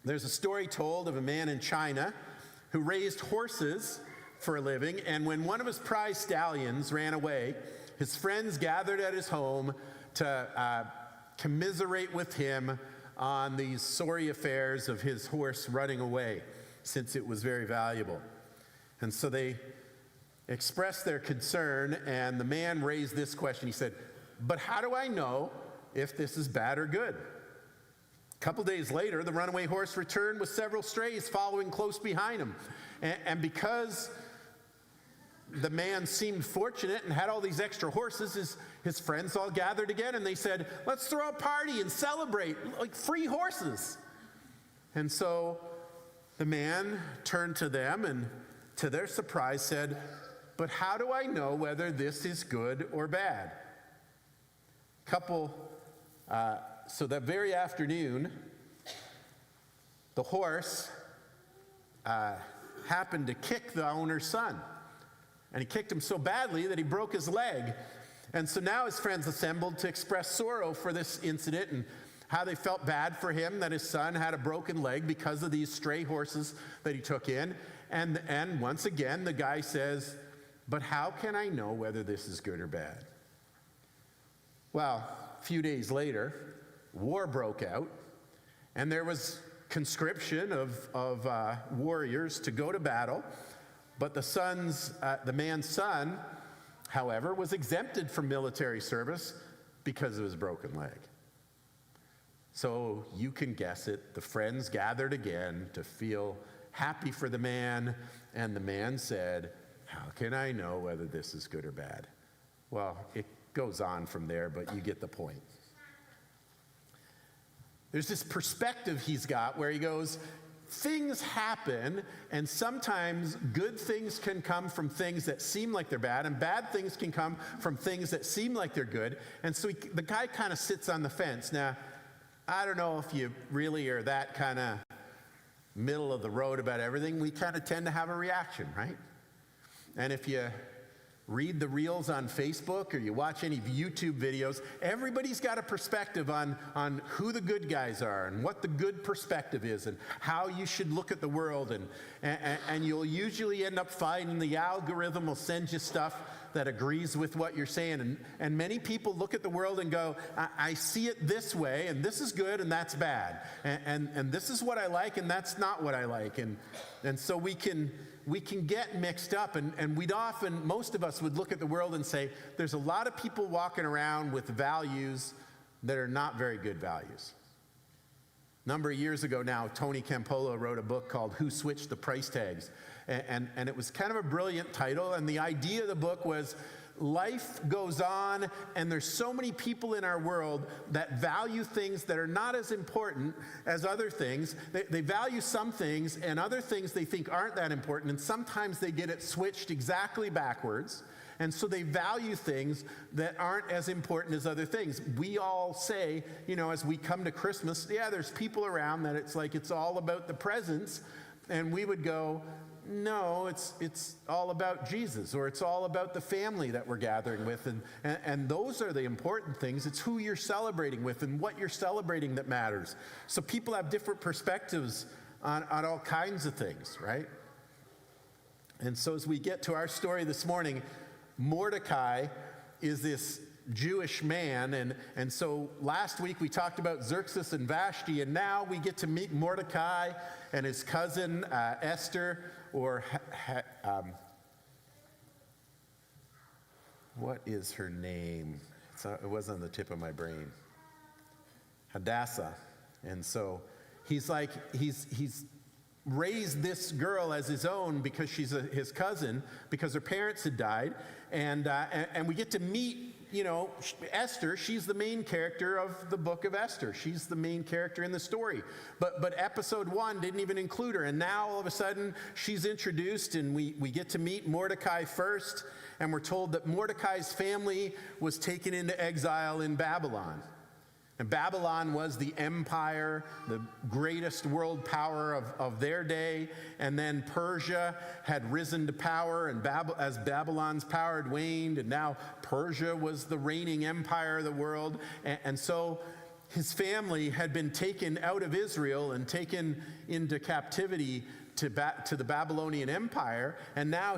There's a story told of a man in China who raised horses for a living, and when one of his prize stallions ran away, his friends gathered at his home to commiserate with him on these sorry affairs of his horse running away, since it was very valuable. And so they expressed their concern, and the man raised this question. He said, "But how do I know if this is bad or good?" A couple days later, the runaway horse returned with several strays following close behind him. And because the man seemed fortunate and had all these extra horses, his friends all gathered again, and they said, "Let's throw a party and celebrate, like free horses." And so the man turned to them and, to their surprise, said, "But how do I know whether this is good or bad?" So that very afternoon, the horse happened to kick the owner's son. And he kicked him so badly that he broke his leg. And so now his friends assembled to express sorrow for this incident and how they felt bad for him that his son had a broken leg because of these stray horses that he took in. And once again, the guy says, "But how can I know whether this is good or bad?" Well, a few days later, war broke out, and there was conscription of warriors to go to battle. But the man's son, however, was exempted from military service because of his broken leg. So you can guess it, the friends gathered again to feel happy for the man, and the man said, "How can I know whether this is good or bad?" Well, it goes on from there, but you get the point. There's this perspective he's got where he goes, things happen, and sometimes good things can come from things that seem like they're bad, and bad things can come from things that seem like they're good. And so the guy kind of sits on the fence. Now, I don't know if you really are that kind of middle of the road about everything. We kind of tend to have a reaction, right? And if you read the reels on Facebook or you watch any YouTube videos, everybody's got a perspective on who the good guys are and what the good perspective is and how you should look at the world. And you'll usually end up finding the algorithm will send you stuff that agrees with what you're saying. And many people look at the world and go, I see it this way, and this is good and that's bad. And this is what I like and that's not what I like. And so we can get mixed up, and most of us would look at the world and say, there's a lot of people walking around with values that are not very good values. A number of years ago now, Tony Campolo wrote a book called Who Switched the Price Tags? And it was kind of a brilliant title, and the idea of the book was, life goes on, and there's so many people in our world that value things that are not as important as other things. They value some things, and other things they think aren't that important, and sometimes they get it switched exactly backwards. And so they value things that aren't as important as other things. We all say, as we come to Christmas, yeah, there's people around that it's like it's all about the presents, and we would go, no, it's all about Jesus, or it's all about the family that we're gathering with, and those are the important things. It's who you're celebrating with and what you're celebrating that matters. So people have different perspectives on all kinds of things, right? And so as we get to our story this morning, Mordecai is this Jewish man, and so last week we talked about Xerxes and Vashti, and now we get to meet Mordecai and his cousin Esther, or what is her name? It wasn't on the tip of my brain. Hadassah. And so he's raised this girl as his own because she's his cousin, because her parents had died, and we get to meet, Esther. She's the main character of the book of Esther. She's the main character in the story. But episode 1 didn't even include her, and now all of a sudden she's introduced, and we get to meet Mordecai first, and we're told that Mordecai's family was taken into exile in Babylon. And Babylon was the empire, the greatest world power of their day. And then Persia had risen to power, and as Babylon's power had waned, and now Persia was the reigning empire of the world. And so his family had been taken out of Israel and taken into captivity to the Babylonian Empire, and now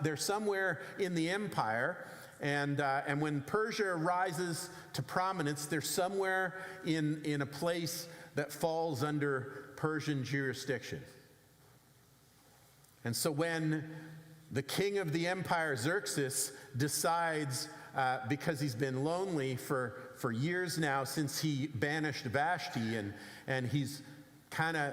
they're somewhere in the empire. And when Persia rises to prominence, they're somewhere in a place that falls under Persian jurisdiction. And so when the king of the empire, Xerxes, decides, because he's been lonely for years now since he banished Vashti, and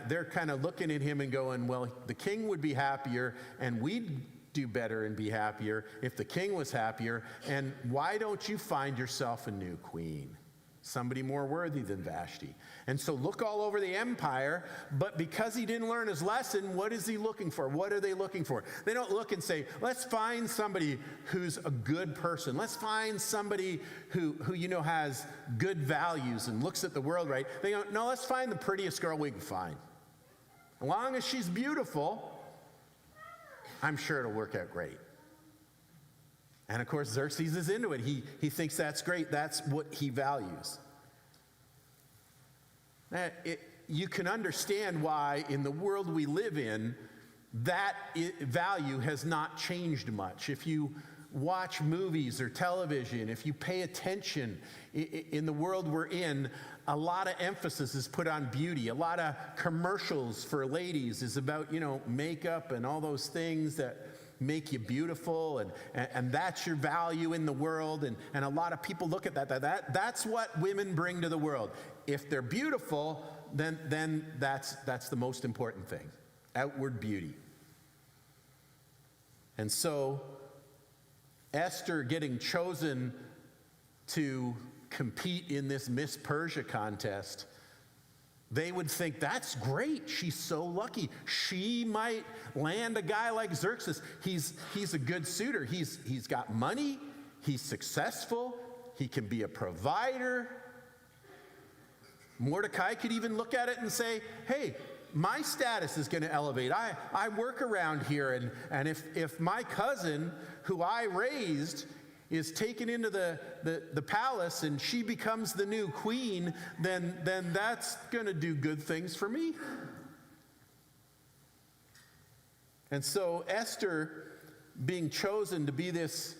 they're kind of looking at him and going, well, the king would be happier, and we'd do better and be happier if the king was happier, and why don't you find yourself a new queen? Somebody more worthy than Vashti. And so look all over the empire, but because he didn't learn his lesson, what is he looking for? What are they looking for? They don't look and say, let's find somebody who's a good person. Let's find somebody who has good values and looks at the world right. They go, no, let's find the prettiest girl we can find. As long as she's beautiful, I'm sure it'll work out great. And of course, Xerxes is into it. He thinks that's great. That's what he values. You can understand why in the world we live in, that value has not changed much. If you watch movies or television, if you pay attention in the world we're in, a lot of emphasis is put on beauty. A lot of commercials for ladies is about, makeup and all those things that make you beautiful, and that's your value in the world, and a lot of people look at that's what women bring to the world. If they're beautiful, then that's the most important thing, outward beauty. And so Esther getting chosen to compete in this Miss Persia contest, they would think, that's great. She's so lucky. She might land a guy like Xerxes. He's a good suitor. He's got money. He's successful. He can be a provider. Mordecai could even look at it and say, hey, my status is going to elevate. I work around here, and if my cousin, who I raised, is taken into the palace and she becomes the new queen, then that's going to do good things for me. And so Esther being chosen to be this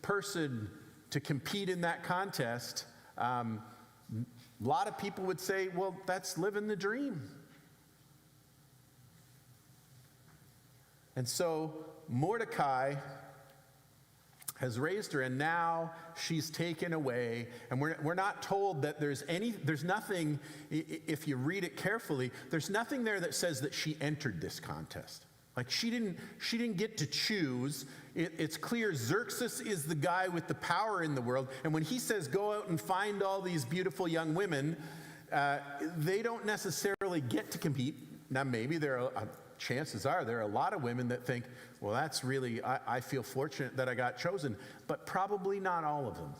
person to compete in that contest, a lot of people would say, well, that's living the dream. And so Mordecai has raised her, and now she's taken away, and we're not told that there's nothing, if you read it carefully, there's nothing there that says that she entered this contest. Like she didn't get to choose. It's clear Xerxes is the guy with the power in the world, and when he says go out and find all these beautiful young women, they don't necessarily get to compete. Now maybe chances are there are a lot of women that think, well, that's really, I feel fortunate that I got chosen, but probably not all of them.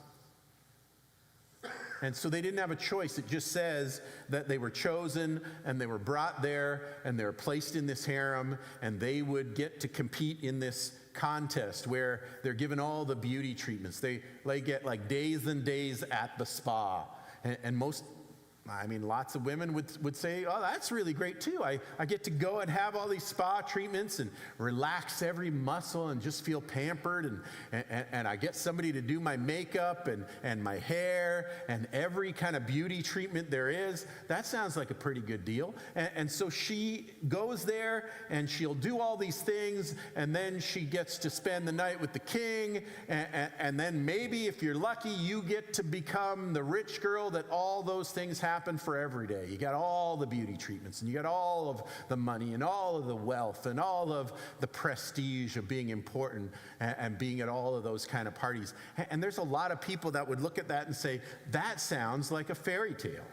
And so they didn't have a choice. It just says that they were chosen and they were brought there and they were placed in this harem, and they would get to compete in this contest where they're given all the beauty treatments. They get like days and days at the spa. And lots of women would say, oh, that's really great too. I get to go and have all these spa treatments and relax every muscle and just feel pampered. And I get somebody to do my makeup and my hair and every kind of beauty treatment there is. That sounds like a pretty good deal. And so she goes there and she'll do all these things, and then she gets to spend the night with the king. And then maybe if you're lucky, you get to become the rich girl that all those things happen for every day. You got all the beauty treatments, and you got all of the money and all of the wealth and all of the prestige of being important and being at all of those kind of parties. And there's a lot of people that would look at that and say, that sounds like a fairy tale.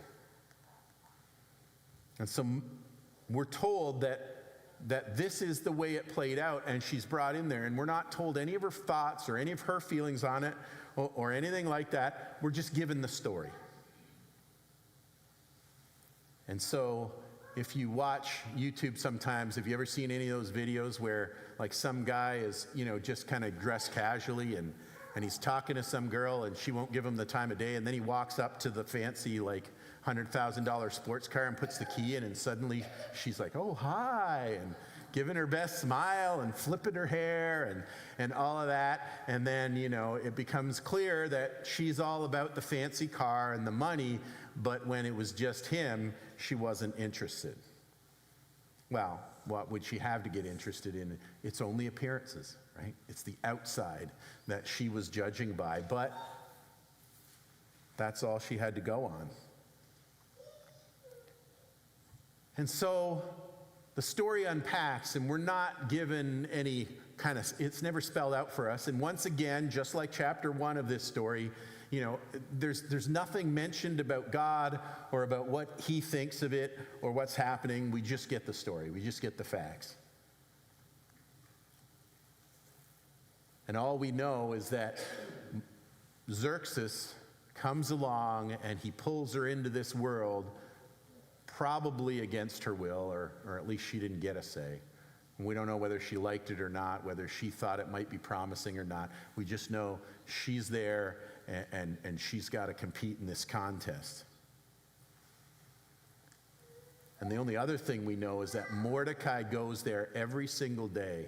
And so we're told that this is the way it played out, and she's brought in there, and we're not told any of her thoughts or any of her feelings on it or anything like that. We're just given the story. And so if you watch YouTube sometimes, have you ever seen any of those videos where like some guy is, just kind of dressed casually and he's talking to some girl, and she won't give him the time of day, and then he walks up to the fancy, like, $100,000 sports car and puts the key in, and suddenly she's like, oh, hi, and giving her best smile and flipping her hair and all of that. And then, it becomes clear that she's all about the fancy car and the money, but when it was just him, she wasn't interested. Well, what would she have to get interested in? It's only appearances, right? It's the outside that she was judging by, but that's all she had to go on. And so the story unpacks, and we're not given any kind of, it's never spelled out for us. And once again, just like chapter 1 of this story, there's nothing mentioned about God or about what he thinks of it or what's happening. We just get the story. We just get the facts. And all we know is that Xerxes comes along and he pulls her into this world, probably against her will, or at least she didn't get a say. And we don't know whether she liked it or not, whether she thought it might be promising or not. We just know she's there and she's got to compete in this contest. And the only other thing we know is that Mordecai goes there every single day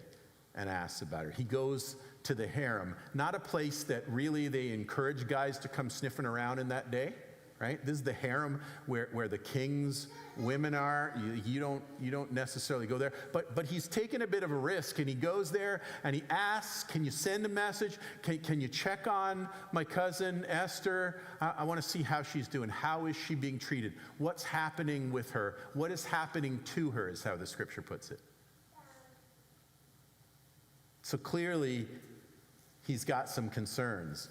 and asks about her. He goes to the harem, not a place that really they encourage guys to come sniffing around in that day. Right? This is the harem where the king's women are. You don't necessarily go there. But he's taken a bit of a risk, and he goes there and he asks, can you send a message? Can you check on my cousin Esther? I want to see how she's doing. How is she being treated? What's happening with her? What is happening to her is how the scripture puts it. So clearly, he's got some concerns.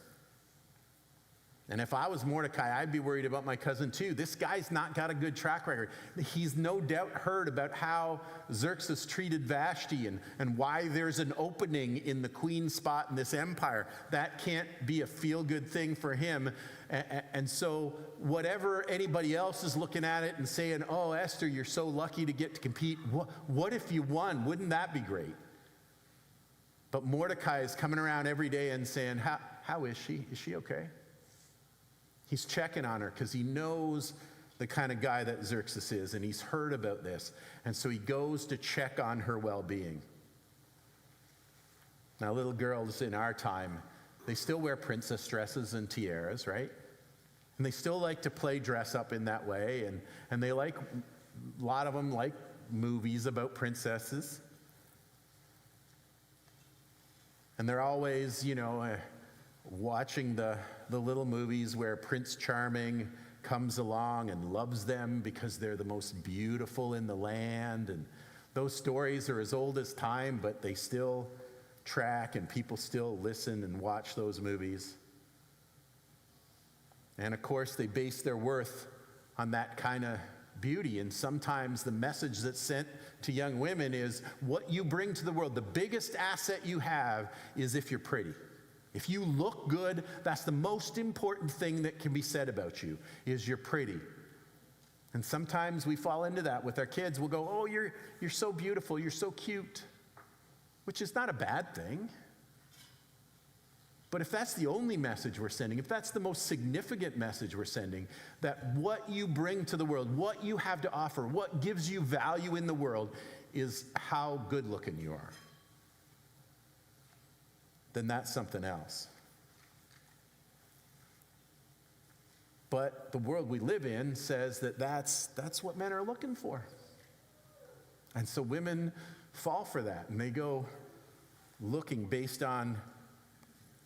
And if I was Mordecai, I'd be worried about my cousin too. This guy's not got a good track record. He's no doubt heard about how Xerxes treated Vashti and why there's an opening in the queen spot in this empire. That can't be a feel-good thing for him. And so whatever anybody else is looking at it and saying, oh, Esther, you're so lucky to get to compete. What if you won? Wouldn't that be great? But Mordecai is coming around every day and saying, how is she? Is she okay? He's checking on her because he knows the kind of guy that Xerxes is, and he's heard about this. And so he goes to check on her well-being. Now, little girls in our time, they still wear princess dresses and tiaras, right? And they still like to play dress up in that way. And they like, a lot of them like movies about princesses. And they're always, watching the little movies where Prince Charming comes along and loves them because they're the most beautiful in the land. And those stories are as old as time, but they still track and people still listen and watch those movies. And of course, they base their worth on that kind of beauty. And sometimes the message that's sent to young women is what you bring to the world. The biggest asset you have is if you're pretty. If you look good, that's the most important thing that can be said about you, is you're pretty. And sometimes we fall into that with our kids. We'll go, oh, you're so beautiful, you're so cute, which is not a bad thing. But if that's the only message we're sending, if that's the most significant message we're sending, that what you bring to the world, what you have to offer, what gives you value in the world is how good looking you are, then that's something else. But the world we live in says that that's what men are looking for. And so women fall for that, and they go looking based on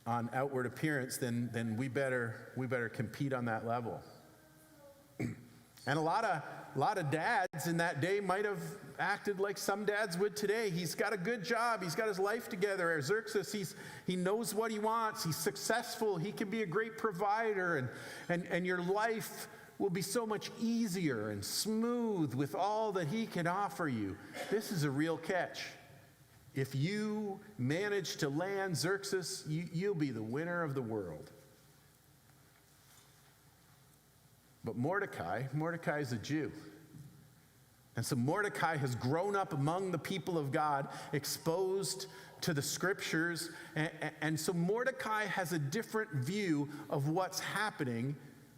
outward appearance, then we better compete on that level. And a lot of dads in that day might have acted like some dads would today. He's got a good job. He's got his life together. Xerxes, he knows what he wants. He's successful. He can be a great provider. And your life will be so much easier and smooth with all that he can offer you. This is a real catch. If you manage to land Xerxes, you'll be the winner of the world. But Mordecai is a Jew. And so Mordecai has grown up among the people of God, exposed to the scriptures. And so Mordecai has a different view of what's happening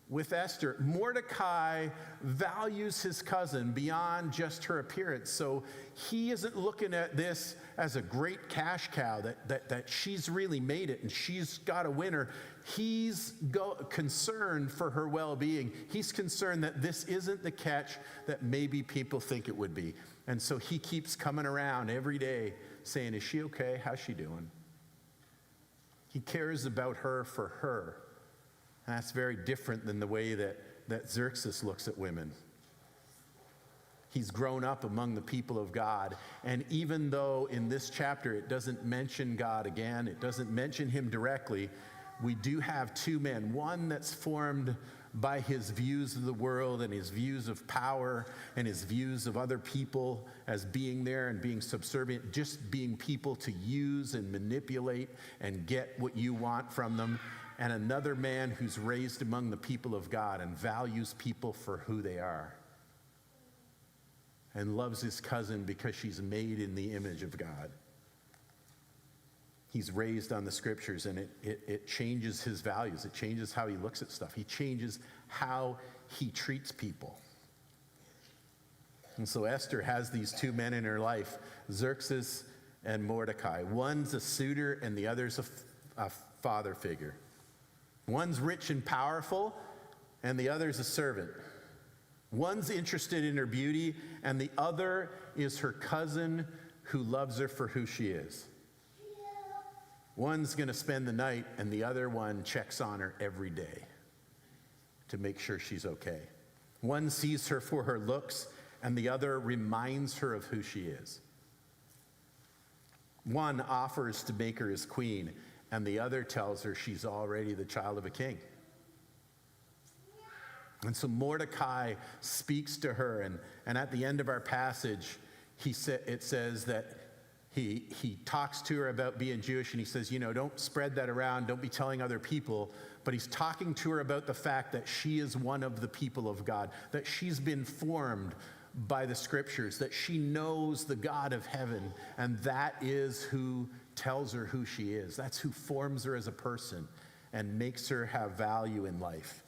with Esther. Mordecai values his cousin beyond just her appearance. So he isn't looking at this as a great cash cow, that she's really made it and she's got a winner. He's concerned for her well-being. He's concerned that this isn't the catch that maybe people think it would be. And so he keeps coming around every day saying, is she okay? How's she doing? He cares about her for her. And that's very different than the way that Xerxes looks at women. He's grown up among the people of God. And even though in this chapter it doesn't mention God again, it doesn't mention him directly, we do have two men. One that's formed by his views of the world and his views of power and his views of other people as being there and being subservient, just being people to use and manipulate and get what you want from them. And another man who's raised among the people of God and values people for who they are and loves his cousin because she's made in the image of God. He's raised on the scriptures, and it changes his values. It changes how he looks at stuff. He changes how he treats people. And so Esther has these two men in her life, Xerxes and Mordecai. One's a suitor and the other's a father figure. One's rich and powerful and the other's a servant. One's interested in her beauty and the other is her cousin who loves her for who she is. One's going to spend the night, and the other one checks on her every day to make sure she's okay. One sees her for her looks, and the other reminds her of who she is. One offers to make her his queen, and the other tells her she's already the child of a king. And so Mordecai speaks to her, and at the end of our passage, it says that He talks to her about being Jewish, and he says, don't spread that around, don't be telling other people. But he's talking to her about the fact that she is one of the people of God, that she's been formed by the scriptures, that she knows the God of heaven, and that is who tells her who she is. That's who forms her as a person and makes her have value in life.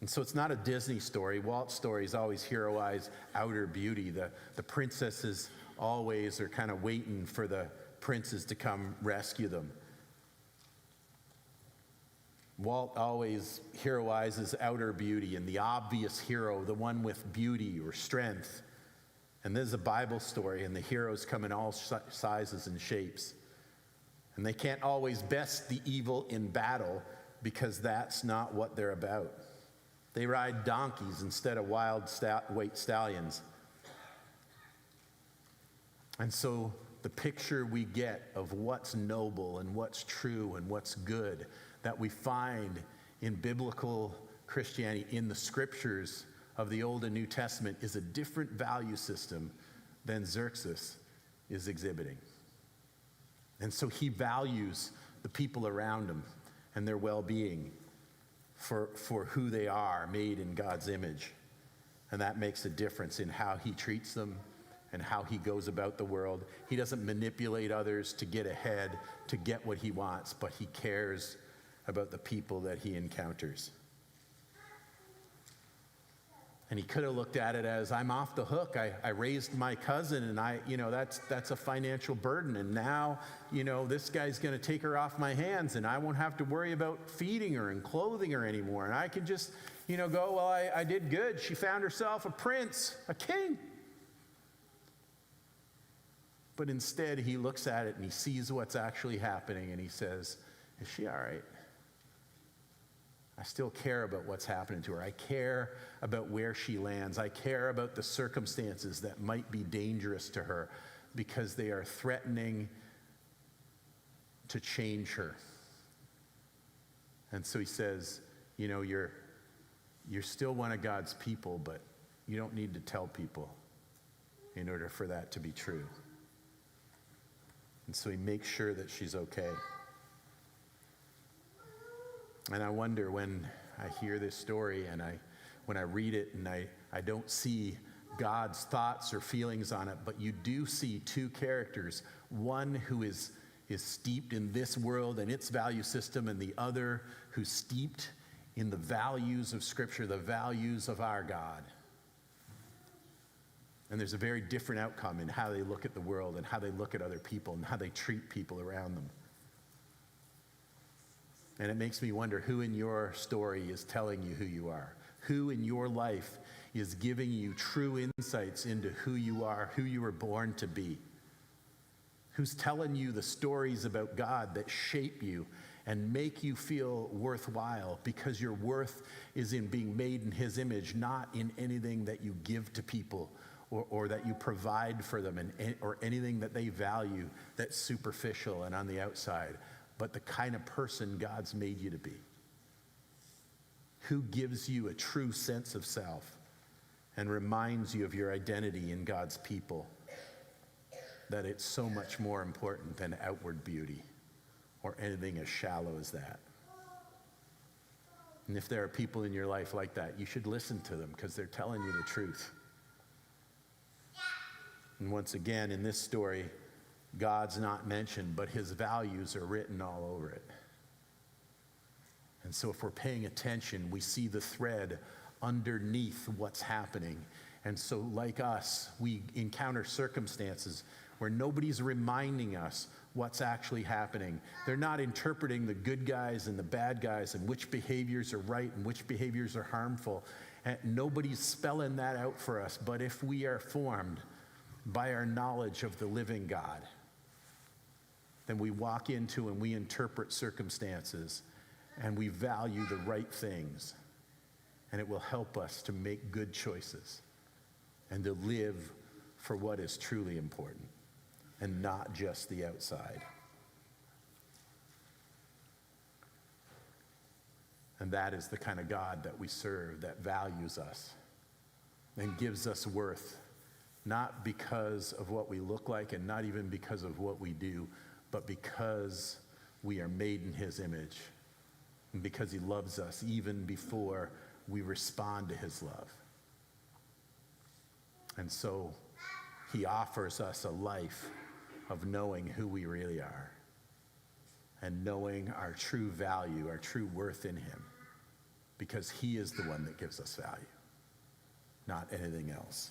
And so it's not a Disney story. Walt's stories always heroize outer beauty. The princesses always are kind of waiting for the princes to come rescue them. Walt always heroizes outer beauty and the obvious hero, the one with beauty or strength. And this is a Bible story, and the heroes come in all sizes and shapes. And they can't always best the evil in battle because that's not what they're about. They ride donkeys instead of wild weight stallions. And so the picture we get of what's noble and what's true and what's good that we find in biblical Christianity, in the scriptures of the Old and New Testament, is a different value system than Xerxes is exhibiting. And so he values the people around him and their well-being for who they are, made in God's image. And that makes a difference in how he treats them and how he goes about the world. He doesn't manipulate others to get ahead, to get what he wants, but he cares about the people that he encounters. And he could have looked at it as, I'm off the hook. I raised my cousin, and that's a financial burden. And now, this guy's going to take her off my hands, and I won't have to worry about feeding her and clothing her anymore. And I can just, go, well, I did good. She found herself a prince, a king. But instead, he looks at it and he sees what's actually happening, and he says, is she all right? I still care about what's happening to her. I care about where she lands. I care about the circumstances that might be dangerous to her because they are threatening to change her. And so he says, you're still one of God's people, but you don't need to tell people in order for that to be true. And so he makes sure that she's okay. And I wonder when I hear this story and when I read it and I don't see God's thoughts or feelings on it, but you do see two characters, one who is steeped in this world and its value system, and the other who's steeped in the values of Scripture, the values of our God. And there's a very different outcome in how they look at the world and how they look at other people and how they treat people around them. And it makes me wonder who in your story is telling you who you are. Who in your life is giving you true insights into who you are, who you were born to be. Who's telling you the stories about God that shape you and make you feel worthwhile, because your worth is in being made in his image, not in anything that you give to people or that you provide for them or anything that they value that's superficial and on the outside, but the kind of person God's made you to be. Who gives you a true sense of self and reminds you of your identity in God's people, that it's so much more important than outward beauty or anything as shallow as that. And if there are people in your life like that, you should listen to them, because they're telling you the truth. And once again, in this story, God's not mentioned, but his values are written all over it. And so if we're paying attention, we see the thread underneath what's happening. And so like us, we encounter circumstances where nobody's reminding us what's actually happening. They're not interpreting the good guys and the bad guys and which behaviors are right and which behaviors are harmful. And nobody's spelling that out for us. But if we are formed by our knowledge of the living God, then we walk into and we interpret circumstances and we value the right things. And it will help us to make good choices and to live for what is truly important and not just the outside. And that is the kind of God that we serve, that values us and gives us worth, not because of what we look like and not even because of what we do, but because we are made in his image and because he loves us even before we respond to his love. And so he offers us a life of knowing who we really are and knowing our true value, our true worth in him, because he is the one that gives us value, not anything else.